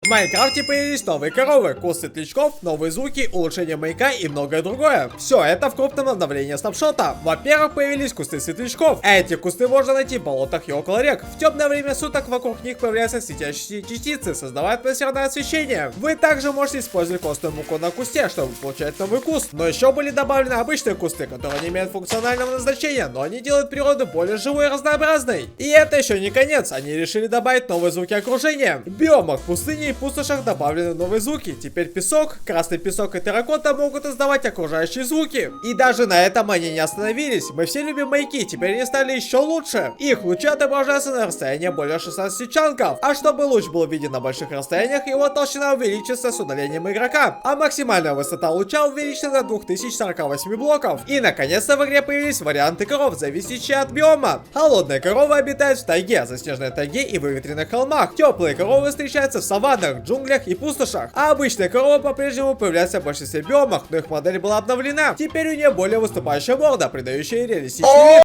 В Майнкрафте появились новые коровы, кусты светлячков, новые звуки, улучшение маяка и многое другое. Все это в крупном обновлении снапшота. Во-первых, появились кусты светлячков. Эти кусты можно найти в болотах и около рек. В темное время суток вокруг них появляются светящиеся частицы, создавая атмосферное освещение. Вы также можете использовать костную муку на кусте, чтобы получать новый куст. Но еще были добавлены обычные кусты, которые не имеют функционального назначения, но они делают природу более живой и разнообразной. И это еще не конец. Они решили добавить новые звуки окружения. В биомах пустыни и пустошах добавлены новые звуки. Теперь песок, красный песок и терракота могут издавать окружающие звуки. И даже на этом они не остановились. Мы все любим маяки, теперь они стали еще лучше. Их лучи отображаются на расстоянии более 16 чанков. А чтобы луч был виден на больших расстояниях, его толщина увеличится с удалением игрока. А максимальная высота луча увеличена до 2048 блоков. И наконец-то в игре появились варианты коров, зависящие от биома. Холодные коровы обитают в тайге, заснеженной тайге и выветренных холмах. Теплые коровы встречаются в саваннах, джунглях и пустошах. А обычные коровы по-прежнему появляются в большинстве биомах, но их модель была обновлена. Теперь у нее более выступающая морда, придающая ей реалистичный вид.